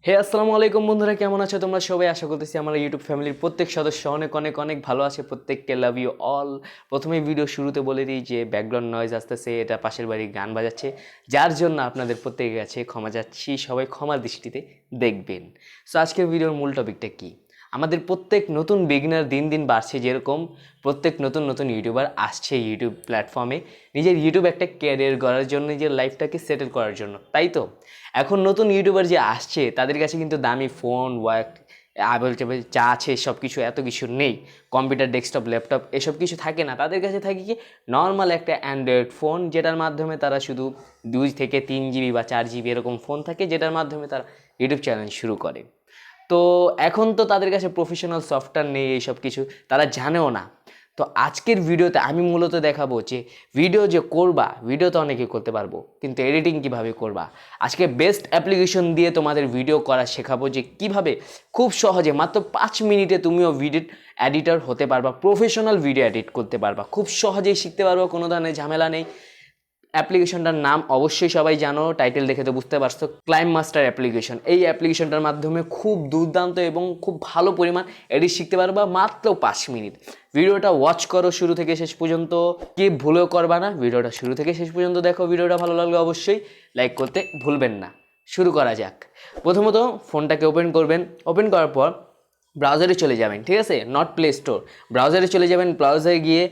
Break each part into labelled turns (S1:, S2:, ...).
S1: হে আসসালামু আলাইকুম বন্ধুরা, কেমন আছো তোমরা সবাই? আশা করতেছি আমার ইউটিউব ফ্যামিলির প্রত্যেক সদস্য অনেক অনেক অনেক ভালো আছে। প্রত্যেককে লাভ ইউ অল। প্রথমে ভিডিও শুরুতে বলে দিই যে ব্যাকগ্রাউন্ড নয়েজ আসতেছে, এটা পাশের বাড়ির গান বাজাচ্ছে, যার জন্য আপনাদের প্রত্যেকের কাছে ক্ষমা চাচ্ছি। সবাই ক্ষমা দৃষ্টিতে দেখবেন। সো আজকের ভিডিওর মূল টপিকটা কি? আমাদের প্রত্যেক নতুন বিগিনার দিন দিন বাড়ছে, যেরকম প্রত্যেক নতুন নতুন ইউটিউবার আসছে ইউটিউব প্ল্যাটফর্মে নিজের ইউটিউব একটা ক্যারিয়ার গড়ার জন্য, নিজের লাইফটাকে সেটেল করার জন্য, তাই তো? এখন নতুন ইউটিউবার যে আসছে তাদের কাছে কিন্তু দামি ফোন ওয়ার্ক অ্যাভেল টেবল যা আছে সব কিছু, এত কিছু নেই। কম্পিউটার, ডেস্কটপ, ল্যাপটপ এসব কিছু থাকে না। তাদের কাছে থাকে কি নর্মাল একটা অ্যান্ড্রয়েড ফোন, যেটার মাধ্যমে তারা শুধু 2 থেকে 3 জিবি বা 4 জিবি এরকম ফোন থাকে, যেটার মাধ্যমে তারা ইউটিউব চ্যানেল শুরু করে। তো এখন তো তাদের কাছে প্রফেশনাল সফটওয়্যার নেই, এইসব কিছু তারা জানেও না। তো আজকের ভিডিওতে আমি মূলত দেখাবো যে ভিডিও যে করবা, ভিডিও তো অনেকে করতে পারবো, কিন্তু এডিটিং কিভাবে করবা। আজকে বেস্ট অ্যাপ্লিকেশন দিয়ে তোমাদের ভিডিও করা শেখাবো, যে কিভাবে খুব সহজে মাত্র 5 মিনিটে তুমিও ভিডিও এডিটর হতে পারবা, প্রফেশনাল ভিডিও এডিট করতে পারবা, খুব সহজেই শিখতে পারবো, কোনো ধরনের ঝামেলা নেই। অ্যাপ্লিকেশনটার নাম অবশ্যই সবাই জানো, টাইটেল দেখে তো বুঝতে পারছো, KineMaster অ্যাপ্লিকেশন। এই অ্যাপ্লিকেশনটার মাধ্যমে খুব দুর্দান্ত এবং খুব ভালো পরিমাণ এডিট শিখতে পারবা মাত্র 5 মিনিট। ভিডিওটা ওয়াচ করো শুরু থেকে শেষ পর্যন্ত, কি ভুলেও করবা না। ভিডিওটা শুরু থেকে শেষ পর্যন্ত দেখো। ভিডিওটা ভালো লাগলে অবশ্যই লাইক করতে ভুলবেন না। শুরু করা যাক। প্রথমত ফোনটাকে ওপেন করবেন। ওপেন করার পর ব্রাউজারে চলে যাবেন, ঠিক আছে? নট প্লে স্টোর, ব্রাউজারে চলে যাবেন। ব্রাউজারে গিয়ে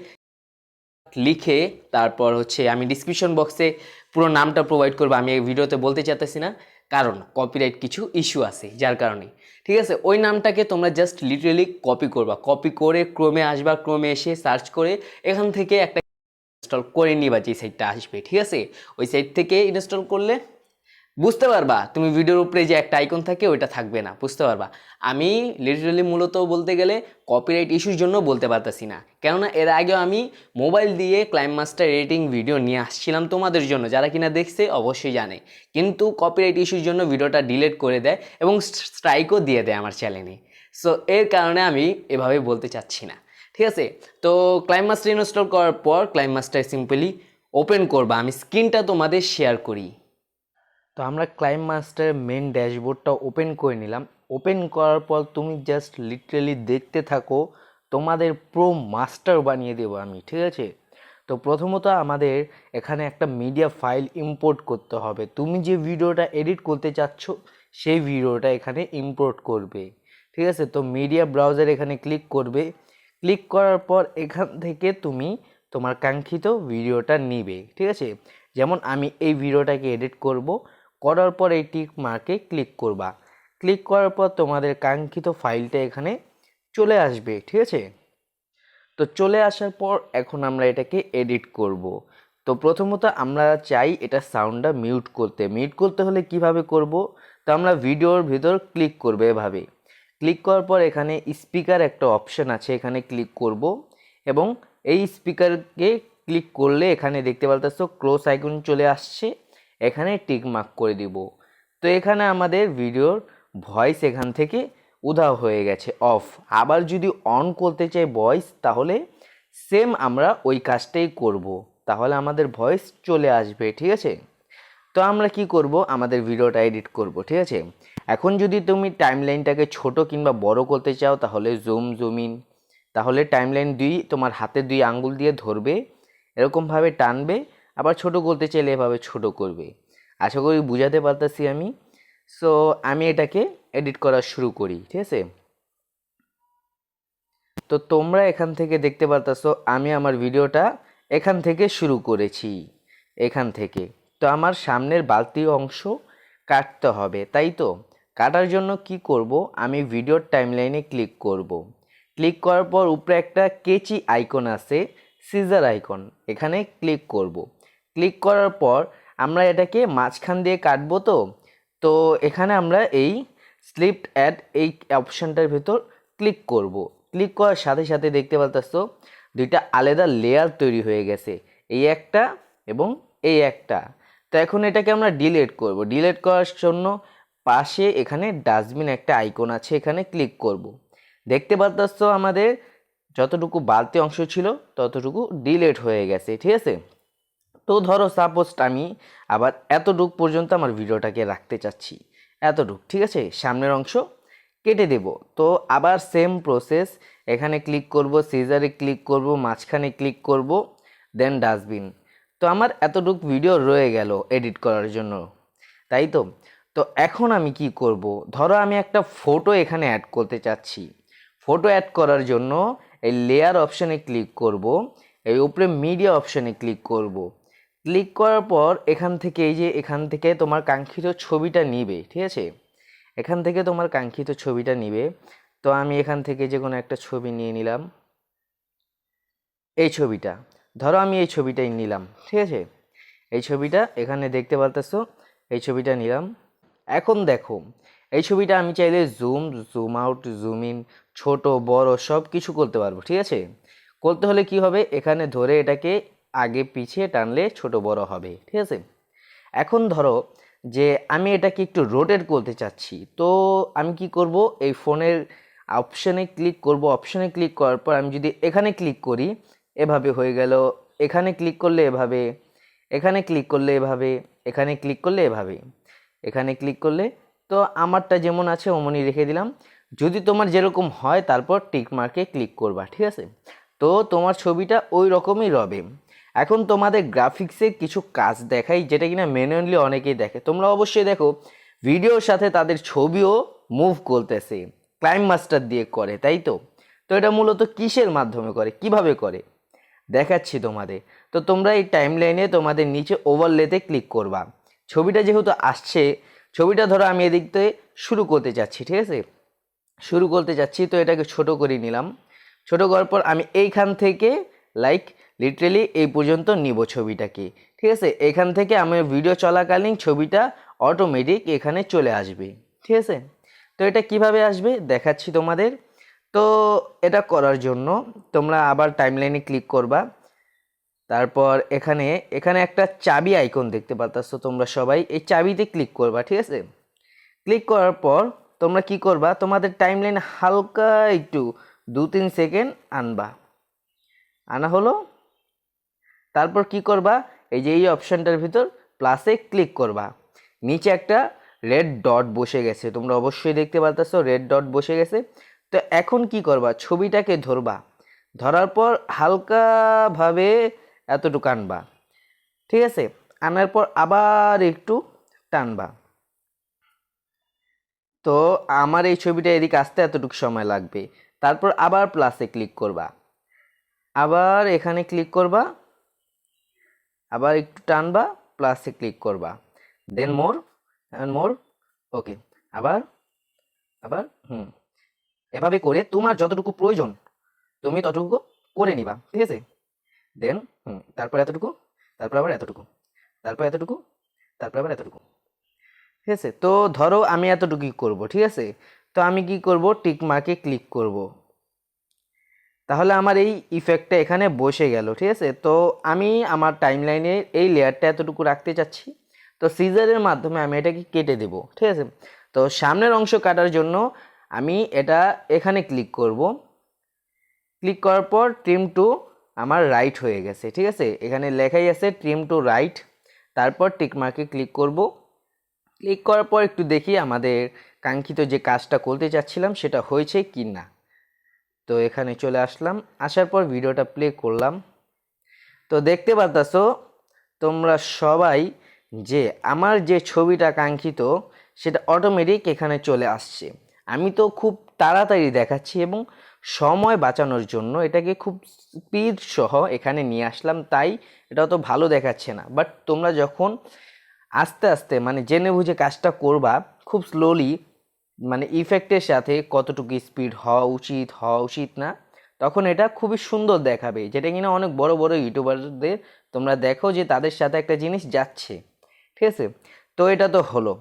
S1: লিখে তারপর আমি ডিসক্রিপশন বক্সে পুরো নামটা প্রোভাইড করবো। আমি এই ভিডিওতে বলতে চাইতেছি না, কারণ কপিরাইট কিছু ইস্যু আছে, যার কারণে। ঠিক আছে, ওই নামটাকে তোমরা জাস্ট লিটারেলি কপি করবা। কপি করে ক্রোমে আসবা, ক্রোমে এসে সার্চ করে এখান থেকে একটা ইনস্টল করে নিবা, যে সাইটটা আসবে। ঠিক আছে, ওই সাইট থেকে ইনস্টল করলে বুঝতে পারবা তুমি ভিডিওর উপরে যে একটা আইকন থাকে ওইটা থাকবে না, বুঝতে পারবা। আমি লিটারালি মূলত বলতে গেলে কপিরাইট ইস্যুর জন্য বলতে পারতেছি না, কেননা এর আগেও আমি মোবাইল দিয়ে KineMaster এডিটিং ভিডিও নিয়ে আসছিলাম তোমাদের জন্য, যারা কিনা দেখছে অবশ্যই জানে। কিন্তু কপিরাইট ইস্যুর জন্য ভিডিওটা ডিলিট করে দেয় এবং স্ট্রাইকও দিয়ে দেয় আমার চ্যানেলে। সো এর কারণে আমি এভাবে বলতে চাচ্ছি না। ঠিক আছে, তো KineMaster ইনস্টল করার পর KineMaster সিম্পলি ওপেন করবা। আমি স্ক্রিনটা তোমাদের শেয়ার করি। তো আমরা KineMaster মেন ড্যাশবোর্ডটা ওপেন করে নিলাম। ওপেন করার পর তুমি জাস্ট লিটারেলি দেখতে থাকো, তোমাদের প্রো মাস্টার বানিয়ে দেবো আমি, ঠিক আছে? তো প্রথমত আমাদের এখানে একটা মিডিয়া ফাইল ইম্পোর্ট করতে হবে। তুমি যে ভিডিওটা এডিট করতে চাচ্ছ সেই ভিডিওটা এখানে ইম্পোর্ট করবে, ঠিক আছে? তো মিডিয়া ব্রাউজার এখানে ক্লিক করবে। ক্লিক করার পর এখান থেকে তুমি তোমার কাঙ্ক্ষিত ভিডিওটা নিবে, ঠিক আছে? যেমন আমি এই ভিডিওটাকে এডিট করব। করার পর এই টিক মার্কে ক্লিক করবা। ক্লিক করার পর তোমাদের কাঙ্ক্ষিত ফাইলটা এখানে চলে আসবে, ঠিক আছে? তো চলে আসার পর এখন আমরা এটাকে এডিট করব। তো প্রথমত আমরা চাই এটা সাউন্ডটা মিউট করতে। মিউট করতে হলে কিভাবে করব? তো আমরা ভিডিওর ভিতর ক্লিক করবে এভাবে। ক্লিক করার পর এখানে স্পিকার একটা অপশন আছে, এখানে ক্লিক করব এবং এই স্পিকারকে ক্লিক করলে এখানে দেখতে পারতেছো ক্লোজ আইকন চলে আসছে, এখানে টিক মার্ক করে দিব। তো এখানে আমাদের ভিডিওর ভয়েস এখান থেকে উধাও হয়ে গেছে, অফ। আবার যদি অন করতে চাই ভয়েস, তাহলে সেম আমরা ওই কাজটাই করব, তাহলে আমাদের ভয়েস চলে আসবে, ঠিক আছে? তো আমরা কি করব, আমাদের ভিডিওটা এডিট করব, ঠিক আছে? এখন যদি তুমি টাইমলাইনটাকে ছোট কিংবা বড় করতে চাও, তাহলে জুম ইন। তাহলে টাইমলাইন তোমার হাতে 2 আঙ্গুল দিয়ে ধরবে, এরকমভাবে টানবে। আবার ছোট করতে চাইলে এভাবে ছোট করবে। আশা করি বুঝাতে পারতেছি আমি। সো আমি এটাকে এডিট করা শুরু করি, ঠিক আছে? তো তোমরা এখান থেকে দেখতে পারতেছো আমি আমার ভিডিওটা এখান থেকে শুরু করেছি, এখান থেকে। তো আমার সামনের বালতি অংশ কাটতে হবে, তাই তো? কাটার জন্য কি করব, আমি ভিডিওর টাইমলাইনে ক্লিক করব। ক্লিক করার পর উপরে একটা কেচি আইকন আছে, সিজার আইকন, এখানে ক্লিক করব। ক্লিক করার পর আমরা এটাকে মাঝখান দিয়ে কাটবো। তো তো এখানে আমরা এই স্লিপড অ্যাড এই অপশানটার ভেতর ক্লিক করব। ক্লিক করার সাথে সাথে দেখতে পারতেছো 2টা আলাদা লেয়ার তৈরি হয়ে গেছে, এই একটা এবং এই একটা। তো এখন এটাকে আমরা ডিলিট করব। ডিলিট করার জন্য পাশে এখানে ডাস্টবিন একটা আইকন আছে, এখানে ক্লিক করব। দেখতে পারতেছো আমাদের যতটুকু বাড়তি অংশ ছিল ততটুকু ডিলিট হয়ে গেছে, ঠিক আছে? তো ধরো সাপোজ আমি আবার এতটুকু পর্যন্ত আমার ভিডিওটাকে রাখতে চাচ্ছি। এতটুকু, ঠিক আছে। সামনের অংশ কেটে দেব। তো আবার সেম প্রসেস, এখানে ক্লিক করব, সিজারে ক্লিক করব, মাঝখানে ক্লিক করব, দেন ডাস্টবিন। তো আমার এতটুকু ভিডিও রয়ে গেল এডিট করার জন্য, তাই তো। তো এখন আমি কি করব, ধরো আমি একটা ফটো এখানে অ্যাড করতে চাচ্ছি। ফটো অ্যাড করার জন্য এই লেয়ার অপশানে ক্লিক করব, এই উপরে মিডিয়া অপশানে ক্লিক করব। ক্লিক করার পর এখান থেকে এই যে এখান থেকে তোমার কাঙ্ক্ষিত ছবিটা নিবে, ঠিক আছে। এখান থেকে তোমার কাঙ্ক্ষিত ছবিটা নিবে। তো আমি এখান থেকে যে কোনো একটা ছবি নিয়ে নিলাম, এই ছবিটা। ধরো আমি এই ছবিটাই নিলাম, ঠিক আছে। এই ছবিটা এখানে দেখতে পারতেছো, এই ছবিটা নিলাম। এখন দেখো, এই ছবিটা আমি চাইলে জুম আউট, জুম ইন, ছোট বড় সব কিছু করতে পারবো, ঠিক আছে। করতে হলে কি হবে, এখানে ধরে এটাকে আগে পিছিয়ে টানলে ছোট বড় হবে, ঠিক আছে। এখন ধরো যে আমি এটাকে একটু রোটেট করতে চাচ্ছি, তো আমি কি করব, এই ফোনের অপশানে ক্লিক করব। অপশানে ক্লিক করার পর আমি যদি এখানে ক্লিক করি, এভাবে হয়ে গেল। এখানে ক্লিক করলে এভাবে, এখানে ক্লিক করলে এভাবে, এখানে ক্লিক করলে এভাবে, এখানে ক্লিক করলে। তো আমারটা যেমন আছে অমনই রেখে দিলাম। যদি তোমার যেরকম হয় তারপর টিক মার্কে ক্লিক করবা, ঠিক আছে। তো তোমার ছবিটা ওই রকমই রবে। এখন তোমাদের গ্রাফিক্সে কিছু কাজ দেখাই, যেটা কিনা ম্যানুয়ালি অনেকেই দেখে। তোমরা অবশ্যই দেখো ভিডিওর সাথে তাদের ছবিও মুভ করতেছে, KineMaster দিয়ে করে, তাই তো। তো এটা মূলত কিসের মাধ্যমে করে, কিভাবে করে দেখাচ্ছি তোমাদের। তো তোমরা এই টাইমলাইনে তোমাদের নিচে ওভারলেতে ক্লিক করবা। ছবিটা যেহেতু আসছে, ছবিটা ধরো আমি এদিক থেকে শুরু করতে চাচ্ছি, ঠিক আছে। শুরু করতে যাচ্ছি, তো এটাকে ছোট করে নিলাম। ছোট করার পর আমি এইখান থেকে লাইক লিটারেলি এই পর্যন্ত নিব ছবিটাকে, ঠিক আছে। এখান থেকে আমার ভিডিও চলাকালীন ছবিটা অটোমেটিক এখানে চলে আসবে, ঠিক আছে। তো এটা কিভাবে আসবে দেখাচ্ছি তোমাদের। তো এটা করার জন্য তোমরা আবার টাইমলাইনে ক্লিক করবা। তারপর এখানে এখানে একটা চাবি আইকন দেখতে পাচ্ছো তোমরা সবাই, এই চাবিতে ক্লিক করবা, ঠিক আছে। ক্লিক করার পর তোমরা কি করবা, তোমাদের টাইমলাইন হালকা একটু 2-3 সেকেন্ড আনবা, আনা হলো। তারপর কি করবা, এই যে এই অপশানটার ভিতর প্লাসে ক্লিক করবা। নিচে একটা রেড ডট বসে গেছে, তোমরা অবশ্যই দেখতে পাচ্ছো রেড ডট বসে গেছে। তো এখন কি করবা, ছবিটাকে ধরবা, ধরার পর হালকাভাবে এতটুকু আনবা, ঠিক আছে। আনার পর আবার একটু টানবা। তো আমার এই ছবিটা এদিকে আসতে এতটুকু সময় লাগবে। তারপর আবার প্লাসে ক্লিক করবা, আবার এখানে ক্লিক করবা, আবার একটু টানবা, প্লাসে ক্লিক করবা, দেন মোর অ্যান্ড মোর, ওকে। আবার আবার এভাবে করে তোমার যতটুকু প্রয়োজন তুমি ততটুকু করে নিবা, ঠিক আছে। দেন তারপর এতটুকু, তারপর আবার এতটুকু, তারপর এতটুকু, তারপর আবার এতটুকু, ঠিক আছে। তো ধরো আমি এতটুকুই করব, ঠিক আছে। তো আমি কি করব, টিক মার্কে ক্লিক করব। তাহলে আমার এই ইফেক্টটা এখানে বসে গেল, ঠিক আছে। তো আমি আমার টাইমলাইনে এই লেয়ারটা এতটুকু রাখতে চাচ্ছি। তো সিজারের মাধ্যমে আমি এটাকে কেটে দেব, ঠিক আছে। তো সামনের অংশ কাটার জন্য আমি এটা এখানে ক্লিক করব। ক্লিক করার পর ট্রিম টু আমার রাইট হয়ে গেছে, ঠিক আছে। এখানে লেখাই আছে ট্রিম টু রাইট। তারপর টিক মার্কে ক্লিক করব। ক্লিক করার পর একটু দেখি আমাদের কাঙ্ক্ষিত যে কাজটা করতে চাচ্ছিলাম সেটা হয়েছে কি না। তো এখানে চলে আসলাম, আসার পর ভিডিওটা প্লে করলাম। তো দেখতে পারতাছো তোমরা সবাই যে আমার যে ছবিটা কাঙ্ক্ষিত সেটা অটোমেটিক এখানে চলে আসছে। আমি তো খুব তাড়াতাড়ি দেখাচ্ছি এবং সময় বাঁচানোর জন্য এটাকে খুব স্পিড সহ এখানে নিয়ে আসলাম, তাই এটা তো ভালো দেখাচ্ছে না। বাট তোমরা যখন আস্তে আস্তে মানে জেনে বুঝে কাজটা করবা, খুব স্লোলি, মানে ইফেক্টের সাথে কতটুকু স্পিড হওয়া উচিত না, তখন এটা খুবই সুন্দর দেখাবে। যেটা কিনা অনেক বড় বড় ইউটিউবারদের তোমরা দেখো যে তাদের সাথে একটা জিনিস যাচ্ছে, ঠিক আছে। তো এটা তো হলো,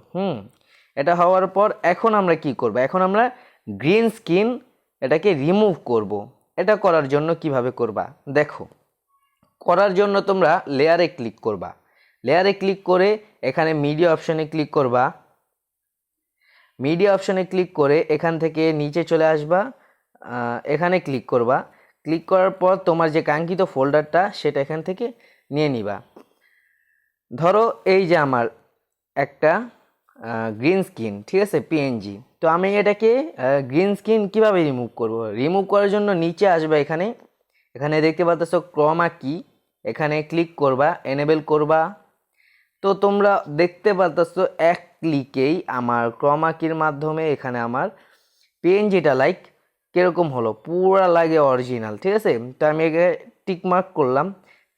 S1: এটা হওয়ার পর এখন আমরা কি করব, এখন আমরা গ্রিন স্ক্রিন এটাকে রিমুভ করব। এটা করার জন্য কিভাবে করবা দেখো। করার জন্য তোমরা লেয়ারে ক্লিক করবা। লেয়ারে ক্লিক করে এখানে মিডিয়া অপশানে ক্লিক করবা। মিডিয়া অপশানে ক্লিক করে এখান থেকে নিচে চলে আসবা, এখানে ক্লিক করবা। ক্লিক করার পর তোমার যে কাঙ্ক্ষিত ফোল্ডারটা সেটা এখান থেকে নিয়ে নিবা। ধরো এই যে আমার একটা
S2: গ্রিন স্ক্রিন, ঠিক আছে, পিএনজি। তো আমি এটাকে গ্রিন স্ক্রিন কীভাবে রিমুভ করব? রিমুভ করার জন্য নিচে আসবে, এখানে এখানে দেখতে পাচ্ছ ক্রোমা কি, এখানে ক্লিক করবা, এনেবেল করবা। তো তোমরা দেখতে পাচ্ছ এক ক্লিকেই আমার ক্রোমা কির মাধ্যমে এখানে আমার পিএনজিটা লাইক কীরকম হলো, পুরা লাগে অরিজিনাল, ঠিক আছে। তো আমি একে টিকমার্ক করলাম,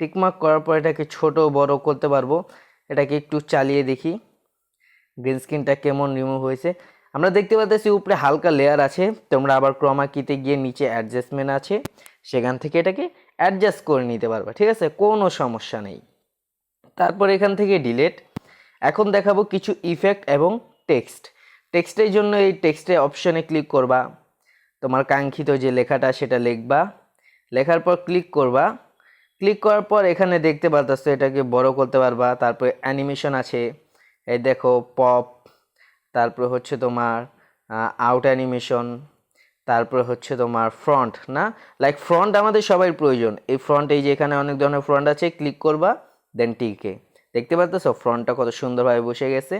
S2: টিকমার্ক করার পর এটাকে ছোট বড় করতে পারবো। এটাকে একটু চালিয়ে দেখি গ্রিন স্ক্রিনটা কেমন রিমুভ হয়েছে। আমরা দেখতে পাচ্ছি উপরে হালকা লেয়ার আছে, তোমরা আবার ক্রোমা কিতে গিয়ে নিচে অ্যাডজাস্টমেন্ট আছে, সেখান থেকে এটাকে অ্যাডজাস্ট করে নিতে পারবা, ঠিক আছে, কোনো সমস্যা নেই। তারপর এখান থেকে ডিলেট। এখন দেখাবো কিছু ইফেক্ট এবং টেক্সট। টেক্সটের জন্য এই টেক্সটের অপশনে ক্লিক করবা, তোমার কাঙ্ক্ষিত যে লেখাটা সেটা লিখবা, লেখার পর ক্লিক করবা। ক্লিক করার পর এখানে দেখতে পাচ্ছ এটাকে বড় করতে পারবা। তারপরে অ্যানিমেশন আছে, এই দেখো পপ, তারপরে হচ্ছে তোমার আউট অ্যানিমেশন, তারপরে হচ্ছে তোমার ফ্রন্ট, না লাইক ফ্রন্ট আমাদের সবাই প্রয়োজন। এই ফ্রন্ট, এই যে এখানে অনেক ধরনের ফ্রন্ট আছে, ক্লিক করবা দেন টিকে। দেখতে পাচ্ছ ফ্রন্টটা কত সুন্দরভাবে বসে গেছে।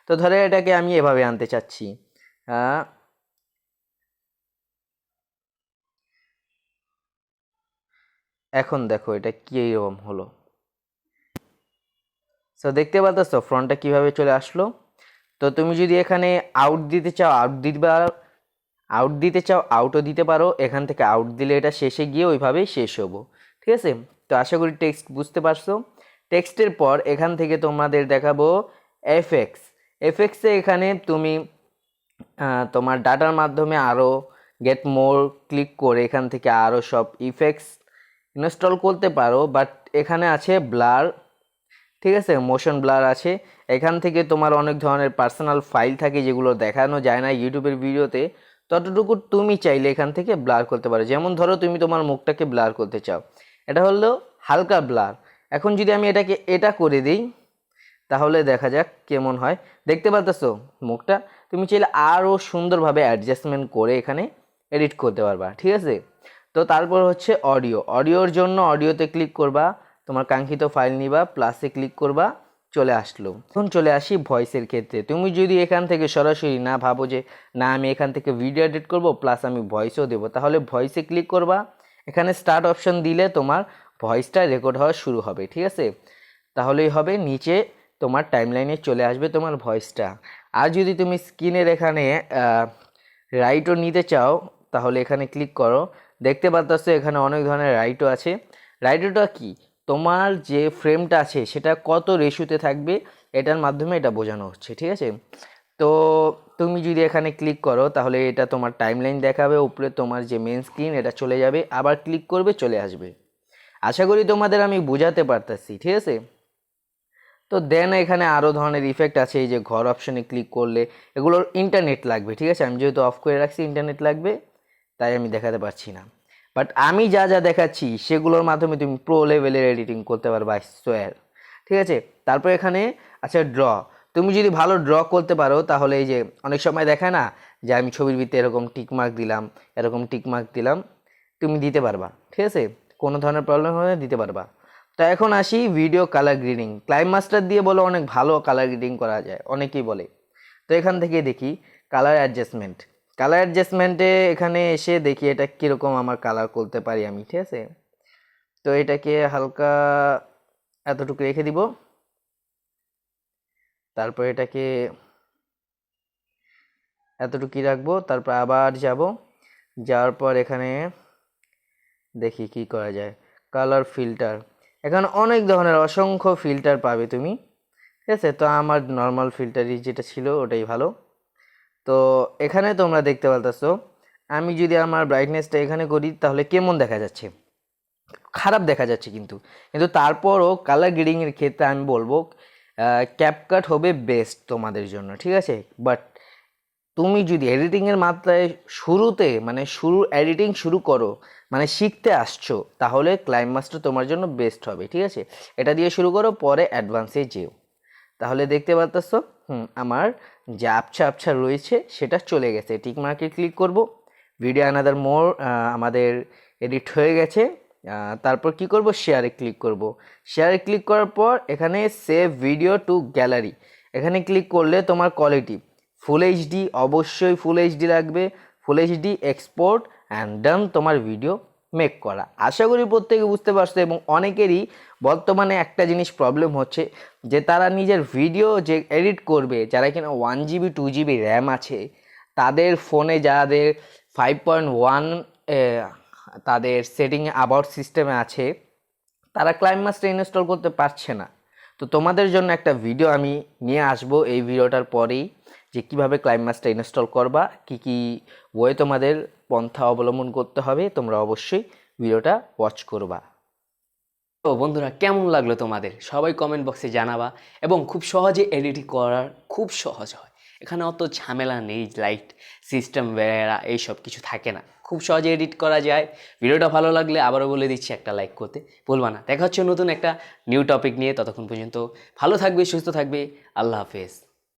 S2: তো ধরে এটাকে আমি এভাবে আনতে চাচ্ছি, এখন দেখো এটা কীরকম হলো। সো দেখতে পাচ্ছ ফ্রন্টটা কিভাবে চলে আসলো। তো তুমি যদি এখানে আউট দিতে চাও আউটও দিতে পারো। এখান থেকে আউট দিলে এটা শেষে গিয়ে ওইভাবেই শেষ হবো, ঠিক আছে। তো আশা করি টেক্সট বুঝতে পারছো। টেক্সটের পর এখান থেকে তোমাদের দেখাবো এফএক্সে এখানে তুমি তোমার ডাটার মাধ্যমে আরও গেট মোর ক্লিক করে এখান থেকে আরও সব ইফেক্টস ইনস্টল করতে পারো। বাট এখানে আছে ব্লার, ঠিক আছে, মোশন ব্লার আছে। এখান থেকে তোমার অনেক ধরনের পার্সোনাল ফাইল থাকে যেগুলো দেখানো যায় না ইউটিউবের ভিডিওতে, ততটুকু তুমি চাইলে এখান থেকে ব্লার করতে পারো। যেমন ধরো তুমি তোমার মুখটাকে ব্লার করতে চাও, এটা হলো হালকা ব্লার। এখন যদি আমি এটাকে এটা করে দিই তাহলে দেখা যাক কেমন হয়। দেখতে পাচ্ছ মুখটা, তুমি চাইলে আরও সুন্দরভাবে অ্যাডজাস্টমেন্ট করে এখানে এডিট করতে পারবা, ঠিক আছে। তো তারপর হচ্ছে অডিওর জন্য অডিওতে ক্লিক করবা, তোমার কাঙ্ক্ষিত ফাইল নিবা, প্লাসে ক্লিক করবা, চলে আসলো। এখন চলে আসি ভয়েসের ক্ষেত্রে। তুমি যদি এখান থেকে সরাসরি না ভাবো যে না আমি এখান থেকে ভিডিও এডিট করব প্লাস আমি ভয়েসও দেবো, তাহলে ভয়েসে ক্লিক করবা। এখানে স্টার্ট অপশন দিলে তোমার ভয়েসটা রেকর্ড হওয়া শুরু হবে, ঠিক আছে। তাহলেই হবে নিচে তোমার টাইমলাইনে চলে আসবে তোমার ভয়েসটা। আর যদি তুমি স্ক্রিনের এখানে রাইটও নিতে চাও তাহলে এখানে ক্লিক করো। দেখতে পাচ্ছ এখানে অনেক ধরনের রাইটও আছে। রাইটটা কি, তোমার যে ফ্রেমটা আছে সেটা কত রেশিওতে থাকবে এটার মাধ্যমে এটা বোঝানো হচ্ছে, ঠিক আছে। তো তুমি যদি এখানে ক্লিক করো তাহলে এটা তোমার টাইমলাইন দেখাবে, উপরে তোমার যে মেন স্ক্রিন এটা চলে যাবে, আবার ক্লিক করবে চলে আসবে। আশা করি তোমাদের আমি বোঝাতে পারতেছি, ঠিক আছে। তো দেন এখানে আরও ধরনের ইফেক্ট আছে, এই যে ঘর অপশনে ক্লিক করলে এগুলোর ইন্টারনেট লাগবে, ঠিক আছে। আমি যেহেতু অফ করে রাখছি ইন্টারনেট লাগবে তাই আমি দেখাতে পারছি না। বাট আমি যা যা দেখাচ্ছি সেগুলোর মাধ্যমে তুমি প্রো লেভেলের এডিটিং করতে পারবে, আই সোয়ার, ঠিক আছে। তারপর এখানে আছে ড্র। তুমি যদি ভালো ড্র করতে পারো তাহলে এই যে অনেক সময় দেখায় না যে আমি ছবির ভিতরে এরকম টিকমার্ক দিলাম, এরকম টিকমার্ক দিলাম, তুমি দিতে পারবা, ঠিক আছে, কোনো ধরনের প্রবলেম হলে দিতে পারবা। তো এখন আসি ভিডিও কালার গ্রেডিং। KineMaster দিয়ে বলে অনেক ভালো কালার গ্রেডিং করা যায়, অনেকেই বলে। তো এখান থেকে দেখি কালার অ্যাডজাস্টমেন্টে এখানে এসে দেখি এটা কীরকম আমার কালার করতে পারি আমি, ঠিক আছে। তো এটাকে হালকা এতটুকু রেখে দিব, তারপর এটাকে এতটুকুই রাখবো, তারপর আবার যাওয়ার পর এখানে দেখি কি করা যায়। কালার ফিল্টার, এখানে অনেক ধরনের অসংখ্য ফিল্টার পাবে তুমি, ঠিক আছে। তো আমার নর্মাল ফিল্টারই যেটা ছিল ওটাই ভালো। তো এখানে তোমরা দেখতে পাচ্ছ আমি যদি আমার ব্রাইটনেসটা এখানে করি তাহলে কেমন দেখা যাচ্ছে, খারাপ দেখা যাচ্ছে। কিন্তু তারপরও কালার গ্রেডিংয়ের ক্ষেত্রে আমি বলবো ক্যাপকাট হবে বেস্ট তোমাদের জন্য, ঠিক আছে। বাট তুমি যদি এডিটিংয়ের মাত্রায় এডিটিং শুরু করো, মানে শিখতে আসছো, তাহলে KineMaster তোমার জন্য বেস্ট হবে, ঠিক আছে। এটা দিয়ে শুরু করো, পরে অ্যাডভান্সে যেও। তাহলে দেখতে পাচ্ছ আমার যে আবছা রয়েছে সেটা চলে গেছে। টিক মার্কে ক্লিক করব, ভিডিও অ্যানাদার মোর আমাদের এডিট হয়ে গেছে। তারপর কি করব, শেয়ারে ক্লিক করব। শেয়ারে ক্লিক করার পর এখানে সেভ ভিডিও টু গ্যালারি, এখানে ক্লিক করলে তোমার কোয়ালিটি ফুল এইচডি, অবশ্যই ফুল এইচডি লাগবে, ফুল এইচডি এক্সপোর্ট অ্যান্ড ডান তোমার ভিডিও মেক করা। আশা করি প্রত্যেকে বুঝতে পারছো। এবং অনেকেরই বর্তমানে একটা জিনিস প্রবলেম হচ্ছে যে তারা নিজের ভিডিও যে এডিট করবে, যারা কিনা 1 GB 2 GB র্যাম আছে, তাদের ফোনে যাদের 5.1 তাদের সেটিং অ্যাবাউট সিস্টেমে আছে, তারা KineMaster ইনস্টল করতে পারছে না। তো তোমাদের জন্য একটা ভিডিও আমি নিয়ে আসবো এই ভিডিওটার পরেই, যে কিভাবে KineMaster ইনস্টল করবা, কি কি ওয়ে তোমাদের পন্থা অবলম্বন করতে হবে। তোমরা অবশ্যই ভিডিওটা ওয়াচ করবা।
S1: তো বন্ধুরা, কেমন লাগলো তোমাদের? সবাই কমেন্ট বক্সে জানাবা। এবং খুব সহজে এডিটিং করার খুব সহজ হয়, এখানে অত ঝামেলা নেই, লাইট সিস্টেম বেড়া এইসব কিছু থাকে না, খুব সহজে এডিট করা যায়। ভিডিওটা ভালো লাগলে আবারও বলে দিচ্ছি, একটা লাইক করতে ভুলবা না। দেখা হচ্ছে নতুন একটা নিউ টপিক নিয়ে। ততক্ষণ পর্যন্ত ভালো থাকবে, সুস্থ থাকবে। আল্লাহ হাফেজ।